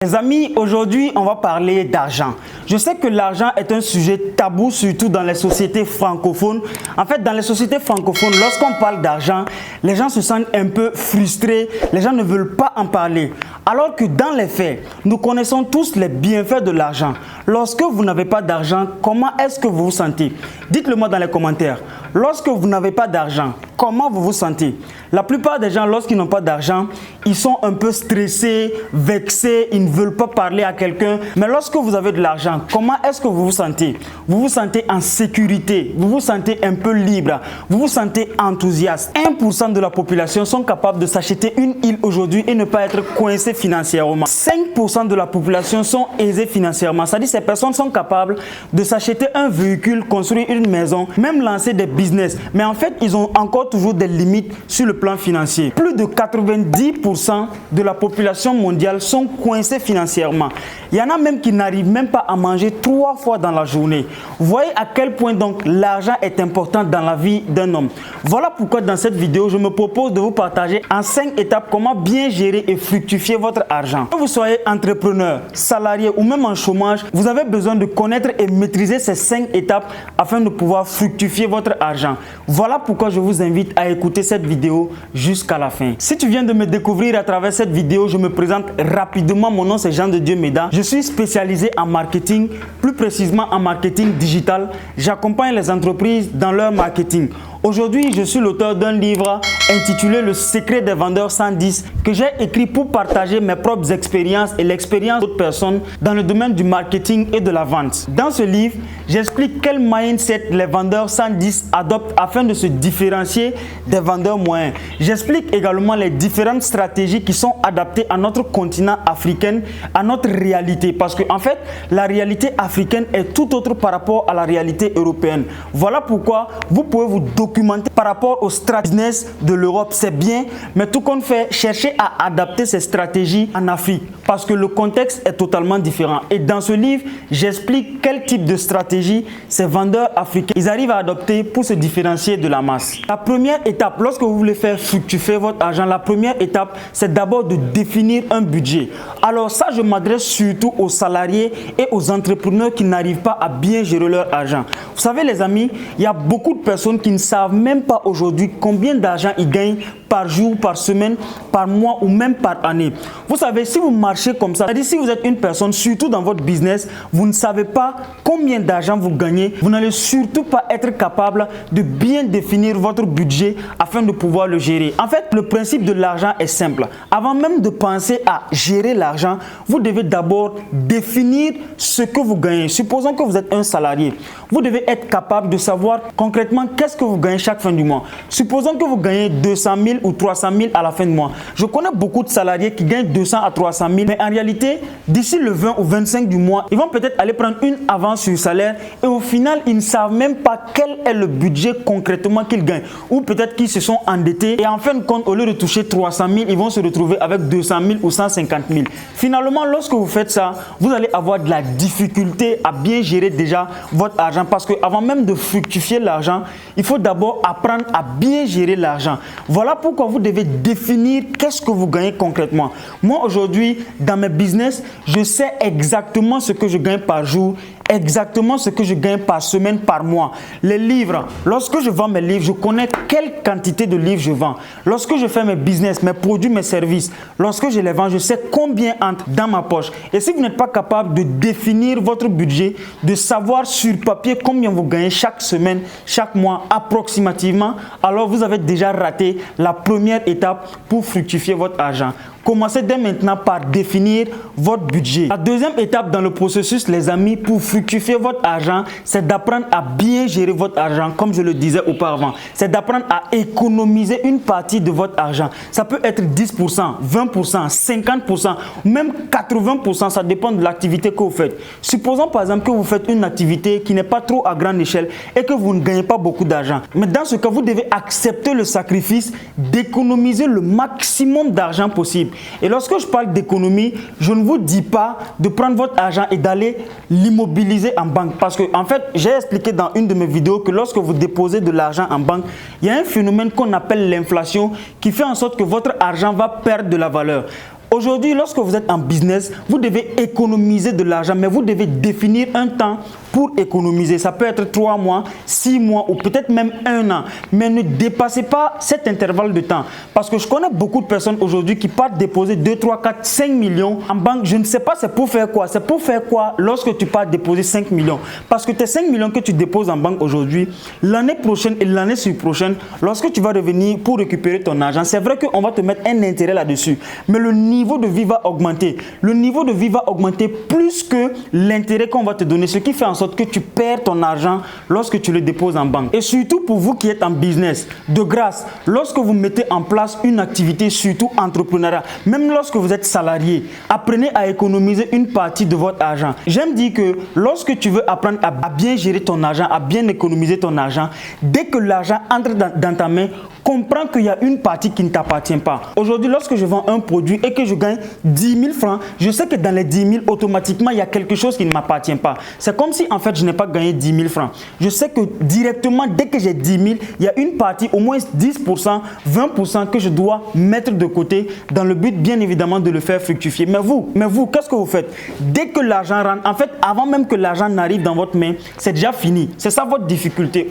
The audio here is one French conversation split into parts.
Les amis, aujourd'hui, on va parler d'argent. Je sais que l'argent est un sujet tabou, surtout dans les sociétés francophones. En fait, dans les sociétés francophones, lorsqu'on parle d'argent, les gens se sentent un peu frustrés, les gens ne veulent pas en parler. Alors que dans les faits, nous connaissons tous les bienfaits de l'argent. Lorsque vous n'avez pas d'argent, comment est-ce que vous vous sentez? Dites-le moi dans les commentaires. Lorsque vous n'avez pas d'argent, comment vous vous sentez? La plupart des gens, lorsqu'ils n'ont pas d'argent, ils sont un peu stressés, vexés, ils ne veulent pas parler à quelqu'un. Mais lorsque vous avez de l'argent, comment est-ce que vous vous sentez? Vous vous sentez en sécurité, vous vous sentez un peu libre, vous vous sentez enthousiaste. 1% de la population sont capables de s'acheter une île aujourd'hui et ne pas être coincés financièrement. 5% de la population sont aisés financièrement. C'est-à-dire que ces personnes sont capables de s'acheter un véhicule, construire une maison, même lancer des business. Mais en fait, ils ont encore toujours des limites sur le plan financier. Plus de 90% de la population mondiale sont coincés financièrement. Il y en a même qui n'arrivent même pas à manger 3 fois dans la journée. Vous voyez à quel point donc l'argent est important dans la vie d'un homme. Voilà pourquoi dans cette vidéo, je me propose de vous partager en 5 étapes comment bien gérer et fructifier votre argent. Que vous soyez entrepreneur, salarié ou même en chômage, vous avez besoin de connaître et maîtriser ces 5 étapes afin de pouvoir fructifier votre argent. Voilà pourquoi je vous invite à écouter cette vidéo jusqu'à la fin. Si tu viens de me découvrir à travers cette vidéo, je me présente rapidement. Mon nom c'est Jean de Dieu Méda. Je suis spécialisé en marketing, plus précisément en marketing digital. J'accompagne les entreprises dans leur marketing. Aujourd'hui, je suis l'auteur d'un livre intitulé Le secret des vendeurs 110 que j'ai écrit pour partager mes propres expériences et l'expérience d'autres personnes dans le domaine du marketing et de la vente. Dans ce livre, j'explique quel mindset les vendeurs 110 adoptent afin de se différencier des vendeurs moyens. J'explique également les différentes stratégies qui sont adaptées à notre continent africain, à notre réalité. Parce que en fait, la réalité africaine est tout autre par rapport à la réalité européenne. Voilà pourquoi vous pouvez vous documenter par rapport aux stratégies business de l'Europe, c'est bien, mais tout compte fait, chercher à adapter ces stratégies en Afrique parce que le contexte est totalement différent. Et dans ce livre, j'explique quel type de stratégie ces vendeurs africains ils arrivent à adopter pour se différencier de la masse. La première étape, lorsque vous voulez faire fructifier votre argent, la première étape, c'est d'abord de définir un budget. Alors ça, je m'adresse surtout aux salariés et aux entrepreneurs qui n'arrivent pas à bien gérer leur argent. Vous savez les amis, il y a beaucoup de personnes qui ne savent même pas aujourd'hui combien d'argent ils gagnent par jour, par semaine, par mois ou même par année. Vous savez, si vous marchez comme ça, c'est-à-dire si vous êtes une personne, surtout dans votre business, vous ne savez pas combien d'argent vous gagnez, vous n'allez surtout pas être capable de bien définir votre budget afin de pouvoir le gérer. En fait, le principe de l'argent est simple. Avant même de penser à gérer l'argent, vous devez d'abord définir ce que vous gagnez. Supposons que vous êtes un salarié. Vous devez être capable de savoir concrètement qu'est-ce que vous gagnez chaque fin du mois. Supposons que vous gagnez 200 000 ou 300 000 à la fin du mois. Je connais beaucoup de salariés qui gagnent 200 à 300 000, mais en réalité, d'ici le 20 ou 25 du mois, ils vont peut-être aller prendre une avance sur le salaire et au final, ils ne savent même pas quel est le budget concrètement qu'ils gagnent. Ou peut-être qu'ils se sont endettés et en fin de compte, au lieu de toucher 300 000, ils vont se retrouver avec 200 000 ou 150 000. Finalement, lorsque vous faites ça, vous allez avoir de la difficulté à bien gérer déjà votre argent parce qu'avant même de fructifier l'argent, il faut d'abord apprendre à bien gérer l'argent. Voilà pourquoi vous devez définir qu'est-ce que vous gagnez concrètement. Moi aujourd'hui, dans mes business, je sais exactement ce que je gagne par jour, exactement ce que je gagne par semaine, par mois. Les livres, lorsque je vends mes livres, je connais quelle quantité de livres je vends. Lorsque je fais mes business, mes produits, mes services, lorsque je les vends, je sais combien entre dans ma poche. Et si vous n'êtes pas capable de définir votre budget, de savoir sur papier combien vous gagnez chaque semaine, chaque mois, approximativement, alors vous avez déjà raté la première étape pour fructifier votre argent. Commencez dès maintenant par définir votre budget. La deuxième étape dans le processus, les amis, pour fructifier votre argent, c'est d'apprendre à bien gérer votre argent, comme je le disais auparavant. C'est d'apprendre à économiser une partie de votre argent. Ça peut être 10%, 20%, 50%, même 80%, ça dépend de l'activité que vous faites. Supposons par exemple que vous faites une activité qui n'est pas trop à grande échelle et que vous ne gagnez pas beaucoup d'argent. Mais dans ce cas, vous devez accepter le sacrifice d'économiser le maximum d'argent possible. Et lorsque je parle d'économie, je ne vous dis pas de prendre votre argent et d'aller l'immobiliser en banque. Parce que, en fait, j'ai expliqué dans une de mes vidéos que lorsque vous déposez de l'argent en banque, il y a un phénomène qu'on appelle l'inflation qui fait en sorte que votre argent va perdre de la valeur. Aujourd'hui, lorsque vous êtes en business, vous devez économiser de l'argent, mais vous devez définir un temps pour économiser. Ça peut être 3 mois, 6 mois ou peut-être même 1 an. Mais ne dépassez pas cet intervalle de temps. Parce que je connais beaucoup de personnes aujourd'hui qui partent déposer 2, 3, 4, 5 millions en banque. Je ne sais pas c'est pour faire quoi. C'est pour faire quoi lorsque tu pars déposer 5 millions. Parce que tes 5 millions que tu déposes en banque aujourd'hui, l'année prochaine et l'année prochaine, lorsque tu vas revenir pour récupérer ton argent, c'est vrai qu'on va te mettre un intérêt là-dessus. Mais le niveau de vie va augmenter. Le niveau de vie va augmenter plus que l'intérêt qu'on va te donner. Ce qui fait en sorte que tu perds ton argent lorsque tu le déposes en banque. Et surtout pour vous qui êtes en business, de grâce, lorsque vous mettez en place une activité, surtout entrepreneuriat, même lorsque vous êtes salarié, apprenez à économiser une partie de votre argent. J'aime dire que lorsque tu veux apprendre à bien gérer ton argent, à bien économiser ton argent, dès que l'argent entre dans ta main, comprends qu'il y a une partie qui ne t'appartient pas. Aujourd'hui, lorsque je vends un produit et que je gagne 10 000 francs, je sais que dans les 10 000, automatiquement, il y a quelque chose qui ne m'appartient pas. C'est comme si, en fait, je n'ai pas gagné 10 000 francs. Je sais que directement, dès que j'ai 10 000, il y a une partie, au moins 10%, 20% que je dois mettre de côté dans le but, bien évidemment, de le faire fructifier. Mais vous, qu'est-ce que vous faites? Dès que l'argent rentre, en fait, avant même que l'argent n'arrive dans votre main, c'est déjà fini. C'est ça votre difficulté.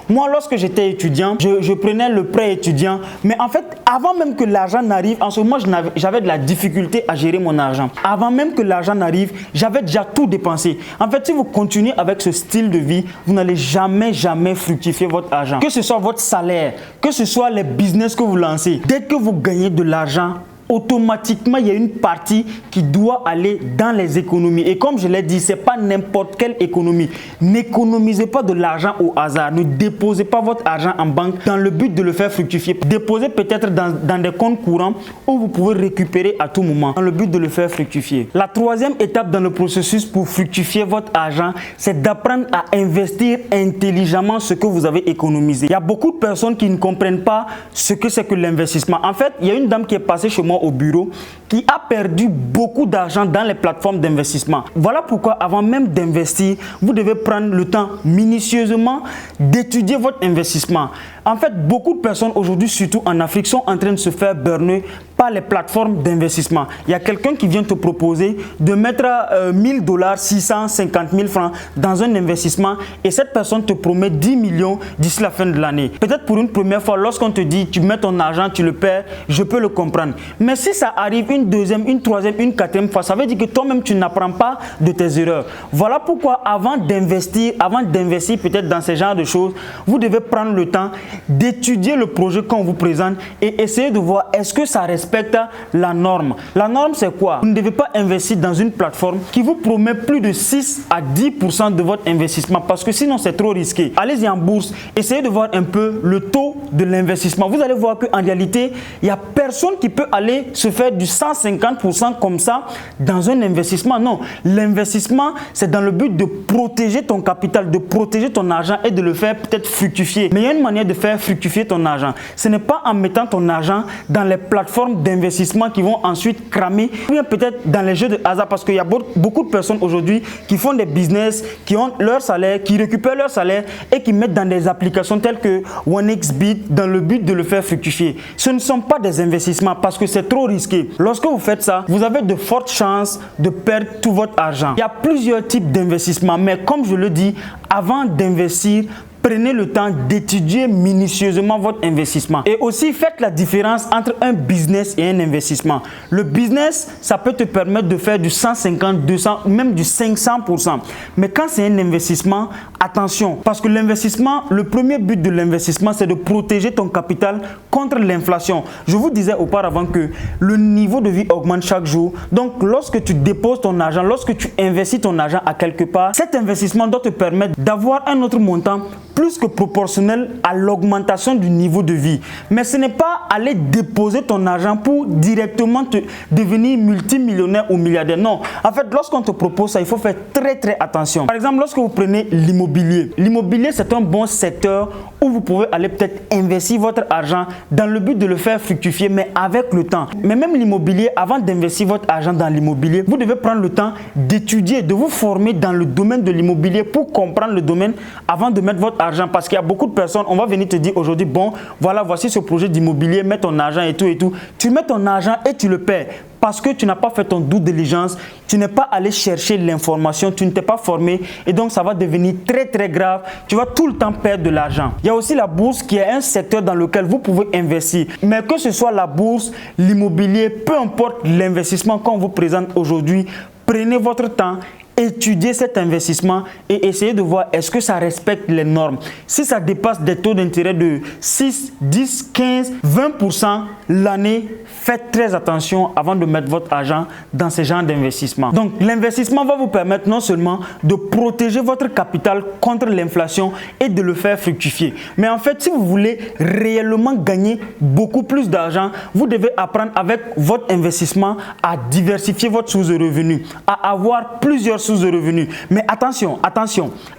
Moi, lorsque j'étais étudiant, je prenais le prêt étudiant, mais en fait, avant même que l'argent n'arrive, en ce moment, j'avais de la difficulté à gérer mon argent. Avant même que l'argent n'arrive, j'avais déjà tout dépensé. En fait, si vous continuez avec ce style de vie, vous n'allez jamais fructifier votre argent. Que ce soit votre salaire, que ce soit les business que vous lancez, dès que vous gagnez de l'argent, automatiquement, il y a une partie qui doit aller dans les économies. Et comme je l'ai dit, ce n'est pas n'importe quelle économie. N'économisez pas de l'argent au hasard. Ne déposez pas votre argent en banque dans le but de le faire fructifier. Déposez peut-être dans des comptes courants où vous pouvez récupérer à tout moment dans le but de le faire fructifier. La troisième étape dans le processus pour fructifier votre argent, c'est d'apprendre à investir intelligemment ce que vous avez économisé. Il y a beaucoup de personnes qui ne comprennent pas ce que c'est que l'investissement. En fait, il y a une dame qui est passée chez moi au bureau qui a perdu beaucoup d'argent dans les plateformes d'investissement. Voilà pourquoi avant même d'investir, vous devez prendre le temps minutieusement d'étudier votre investissement. En fait, beaucoup de personnes aujourd'hui, surtout en Afrique, sont en train de se faire burner par les plateformes d'investissement. Il y a quelqu'un qui vient te proposer de mettre $1000, 650 000 francs dans un investissement et cette personne te promet 10 millions d'ici la fin de l'année. Peut-être pour une première fois, lorsqu'on te dit tu mets ton argent, tu le perds, je peux le comprendre. Mais si ça arrive une deuxième, une troisième, une quatrième fois, ça veut dire que toi-même tu n'apprends pas de tes erreurs. Voilà pourquoi avant d'investir peut-être dans ce genre de choses, vous devez prendre le temps d'étudier le projet qu'on vous présente et essayer de voir est-ce que ça respecte la norme. La norme, c'est quoi? Vous ne devez pas investir dans une plateforme qui vous promet plus de 6 à 10% de votre investissement parce que sinon c'est trop risqué. Allez-y en bourse, essayez de voir un peu le taux de l'investissement. Vous allez voir qu'en réalité, il n'y a personne qui peut aller se faire du 150% comme ça dans un investissement. Non, l'investissement, c'est dans le but de protéger ton capital, de protéger ton argent et de le faire peut-être fructifier. Mais il y a une manière de faire fructifier ton argent. Ce n'est pas en mettant ton argent dans les plateformes d'investissement qui vont ensuite cramer, ou bien peut-être dans les jeux de hasard parce qu'il y a beaucoup de personnes aujourd'hui qui font des business, qui ont leur salaire, qui récupèrent leur salaire et qui mettent dans des applications telles que OneXBet dans le but de le faire fructifier. Ce ne sont pas des investissements parce que c'est trop risqué. Lorsque vous faites ça, vous avez de fortes chances de perdre tout votre argent. Il y a plusieurs types d'investissements, mais comme je le dis, avant d'investir, prenez le temps d'étudier minutieusement votre investissement. Et aussi, faites la différence entre un business et un investissement. Le business, ça peut te permettre de faire du 150, 200, même du 500%. Mais quand c'est un investissement, attention. Parce que l'investissement, le premier but de l'investissement, c'est de protéger ton capital contre l'inflation. Je vous disais auparavant que le niveau de vie augmente chaque jour. Donc, lorsque tu déposes ton argent, lorsque tu investis ton argent à quelque part, cet investissement doit te permettre d'avoir un autre montant plus que proportionnel à l'augmentation du niveau de vie. Mais ce n'est pas aller déposer ton argent pour directement te devenir multimillionnaire ou milliardaire. Non. En fait, lorsqu'on te propose ça, il faut faire très attention. Par exemple, lorsque vous prenez l'immobilier. L'immobilier, c'est un bon secteur où vous pouvez aller peut-être investir votre argent dans le but de le faire fructifier, mais avec le temps. Mais même l'immobilier, avant d'investir votre argent dans l'immobilier, vous devez prendre le temps d'étudier, de vous former dans le domaine de l'immobilier pour comprendre le domaine avant de mettre votre argent argent parce qu'il y a beaucoup de personnes, on va venir te dire aujourd'hui, bon, voilà, voici ce projet d'immobilier, mets ton argent et tout et tout. Tu mets ton argent et tu le perds. Parce que tu n'as pas fait ton due diligence, tu n'es pas allé chercher l'information, tu ne t'es pas formé et donc ça va devenir très très grave. Tu vas tout le temps perdre de l'argent. Il y a aussi la bourse qui est un secteur dans lequel vous pouvez investir. Mais que ce soit la bourse, l'immobilier, peu importe l'investissement qu'on vous présente aujourd'hui, prenez votre temps. Étudier cet investissement et essayer de voir est-ce que ça respecte les normes. Si ça dépasse des taux d'intérêt de 6, 10, 15, 20% l'année, faites très attention avant de mettre votre argent dans ce genre d'investissement. Donc l'investissement va vous permettre non seulement de protéger votre capital contre l'inflation et de le faire fructifier. Mais en fait, si vous voulez réellement gagner beaucoup plus d'argent, vous devez apprendre avec votre investissement à diversifier votre source de revenus, à avoir plusieurs sources de revenus. Mais attention,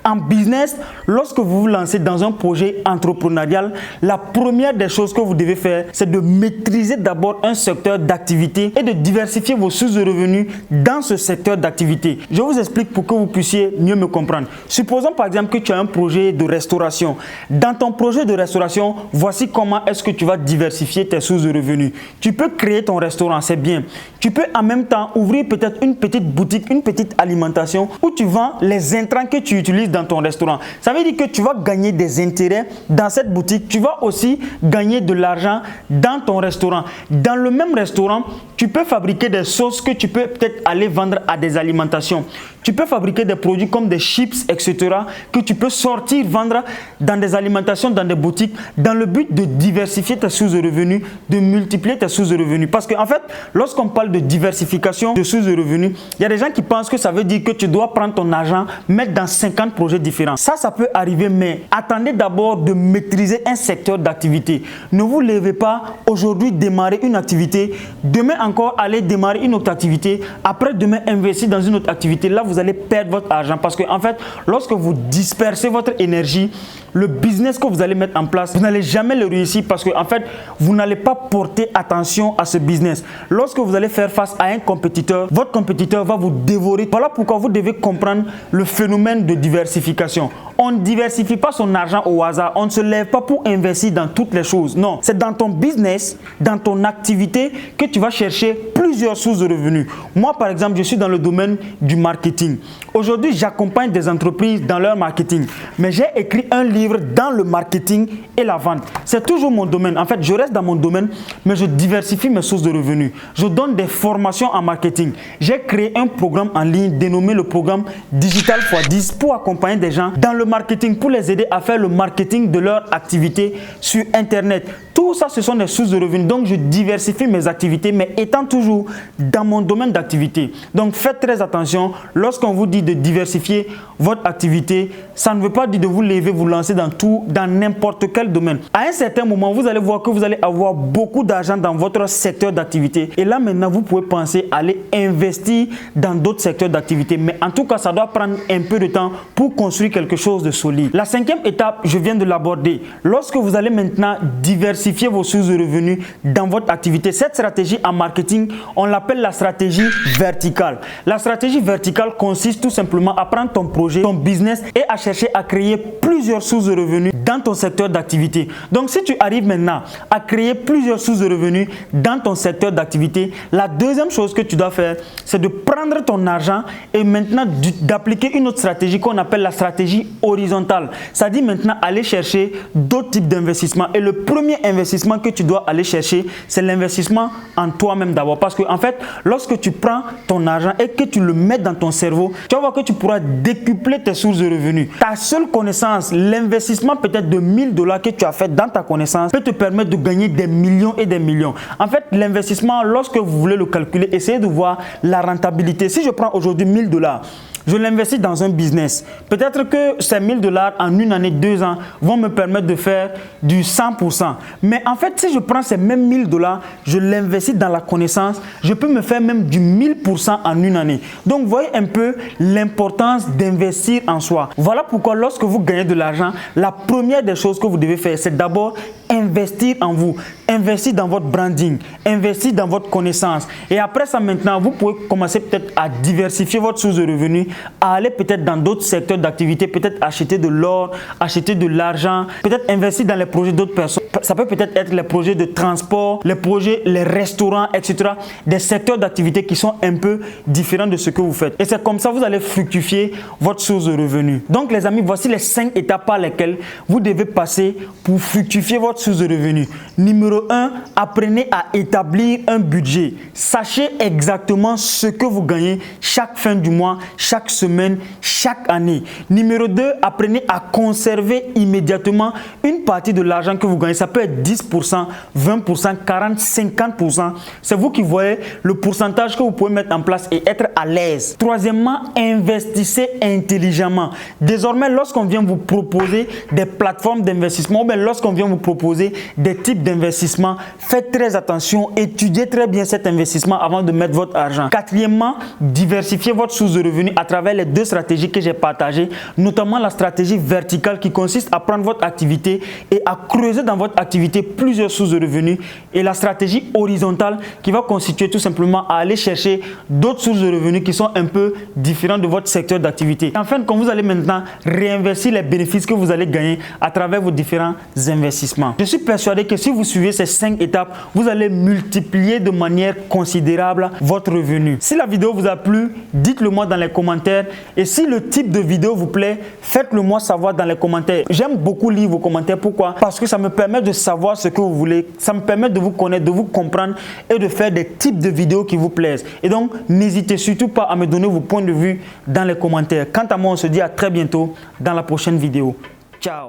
en business, lorsque vous vous lancez dans un projet entrepreneurial, la première des choses que vous devez faire, c'est de maîtriser d'abord un secteur d'activité et de diversifier vos sources de revenus dans ce secteur d'activité. Je vous explique pour que vous puissiez mieux me comprendre. Supposons par exemple que tu as un projet de restauration. Dans ton projet de restauration, voici comment est-ce que tu vas diversifier tes sources de revenus. Tu peux créer ton restaurant, c'est bien. Tu peux en même temps ouvrir peut-être une petite boutique, une petite alimentation où tu vends les intrants que tu utilises dans ton restaurant. Ça veut dire que tu vas gagner des intérêts dans cette boutique. Tu vas aussi gagner de l'argent dans ton restaurant. Dans le même restaurant, tu peux fabriquer des sauces que tu peux peut-être aller vendre à des alimentations. Tu peux fabriquer des produits comme des chips, etc. que tu peux sortir, vendre dans des alimentations, dans des boutiques, dans le but de diversifier tes sources de revenus, de multiplier tes sources de revenus. Parce qu'en fait, lorsqu'on parle de diversification de sources de revenus, il y a des gens qui pensent que ça veut dire que tu dois prendre ton argent, mettre dans 50 projets différents. Ça peut arriver, mais attendez d'abord de maîtriser un secteur d'activité. Ne vous levez pas aujourd'hui démarrer une activité, demain encore aller démarrer une autre activité, après demain investir dans une autre activité. Là, vous allez perdre votre argent parce que en fait, lorsque vous dispersez votre énergie, le business que vous allez mettre en place, vous n'allez jamais le réussir parce que en fait, vous n'allez pas porter attention à ce business. Lorsque vous allez faire face à un compétiteur, votre compétiteur va vous dévorer. Voilà pourquoi vous devez comprendre le phénomène de diversification. On ne diversifie pas son argent au hasard. On ne se lève pas pour investir dans toutes les choses. Non, c'est dans ton business, dans ton activité que tu vas chercher plusieurs sources de revenus. Moi, par exemple, je suis dans le domaine du marketing. Aujourd'hui, j'accompagne des entreprises dans leur marketing. Mais j'ai écrit un livre dans le marketing et la vente. C'est toujours mon domaine. En fait, je reste dans mon domaine, mais je diversifie mes sources de revenus. Je donne des formations en marketing. J'ai créé un programme en ligne dénommé le programme Digital x10 pour accompagner des gens dans le marketing, pour les aider à faire le marketing de leur activité sur Internet. Tout ça, ce sont des sources de revenus. Donc, je diversifie mes activités, mais étant toujours dans mon domaine d'activité. Donc, faites très attention. Lorsqu'on vous dit de diversifier votre activité, ça ne veut pas dire de vous lever, vous lancer dans tout, dans n'importe quel domaine. À un certain moment, vous allez voir que vous allez avoir beaucoup d'argent dans votre secteur d'activité. Et là, maintenant, vous pouvez penser à aller investir dans d'autres secteurs d'activité. Mais en tout cas, ça doit prendre un peu de temps pour construire quelque chose de solide. La cinquième étape, je viens de l'aborder. Lorsque vous allez maintenant diversifier vos sources de revenus dans votre activité, cette stratégie en marketing, on l'appelle la stratégie verticale. La stratégie verticale consiste tout simplement à prendre ton projet, ton business et à chercher à créer plusieurs sources de revenus dans ton secteur d'activité. Donc, si tu arrives maintenant à créer plusieurs sources de revenus dans ton secteur d'activité, la deuxième chose que tu dois faire, c'est de prendre ton argent et maintenant d'appliquer une autre stratégie qu'on appelle la stratégie horizontale. Ça dit maintenant aller chercher d'autres types d'investissements. Et le premier investissement que tu dois aller chercher, c'est l'investissement en toi-même d'abord. Parce que en fait, lorsque tu prends ton argent et que tu le mets dans ton cerveau, tu vas voir que tu pourras décupler tes sources de revenus. Ta seule connaissance, l'investissement peut-être de $1000 que tu as fait dans ta connaissance peut te permettre de gagner des millions et des millions. En fait, l'investissement, lorsque vous voulez le calculer, essayez de voir la rentabilité. Si je prends aujourd'hui $1000, je l'investis dans un business. Peut-être que ces $1000 en une année, 2 ans vont me permettre de faire du 100%. Mais en fait, si je prends ces mêmes $1000, je l'investis dans la connaissance, je peux me faire même du 1000% en une année. Donc, voyez un peu l'importance d'investir en soi. Voilà pourquoi lorsque vous gagnez de l'argent, la première des choses que vous devez faire, c'est d'abord investir en vous, investir dans votre branding, investir dans votre connaissance. Et après ça, maintenant, vous pouvez commencer peut-être à diversifier votre source de revenus à aller peut-être dans d'autres secteurs d'activité, peut-être acheter de l'or, acheter de l'argent, peut-être investir dans les projets d'autres personnes. Ça peut peut-être être les projets de transport, les projets, les restaurants, etc. Des secteurs d'activité qui sont un peu différents de ce que vous faites. Et c'est comme ça que vous allez fructifier votre source de revenus. Donc les amis, voici les 5 étapes par lesquelles vous devez passer pour fructifier votre source de revenus. Numéro 1, apprenez à établir un budget. Sachez exactement ce que vous gagnez chaque fin du mois, chaque semaine, chaque année. Numéro 2, apprenez à conserver immédiatement une partie de l'argent que vous gagnez. Ça peut être 10%, 20%, 40%, 50%. C'est vous qui voyez le pourcentage que vous pouvez mettre en place et être à l'aise. Troisièmement, investissez intelligemment. Désormais, lorsqu'on vient vous proposer des plateformes d'investissement ou bien lorsqu'on vient vous proposer des types d'investissement, faites très attention, étudiez très bien cet investissement avant de mettre votre argent. Quatrièmement, diversifiez votre source de revenus à travers les 2 stratégies que j'ai partagées, notamment la stratégie verticale qui consiste à prendre votre activité et à creuser dans votre activité plusieurs sources de revenus, et la stratégie horizontale qui va constituer tout simplement à aller chercher d'autres sources de revenus qui sont un peu différentes de votre secteur d'activité. Enfin, quand vous allez maintenant réinvestir les bénéfices que vous allez gagner à travers vos différents investissements. Je suis persuadé que si vous suivez ces 5 étapes, vous allez multiplier de manière considérable votre revenu. Si la vidéo vous a plu, dites-le moi dans les commentaires, et si le type de vidéo vous plaît, faites-le moi savoir dans les commentaires. J'aime beaucoup lire vos commentaires. Pourquoi? Parce que ça me permet de savoir ce que vous voulez, ça me permet de vous connaître, de vous comprendre et de faire des types de vidéos qui vous plaisent. Et donc, n'hésitez surtout pas à me donner vos points de vue dans les commentaires. Quant à moi, on se dit à très bientôt dans la prochaine vidéo. Ciao!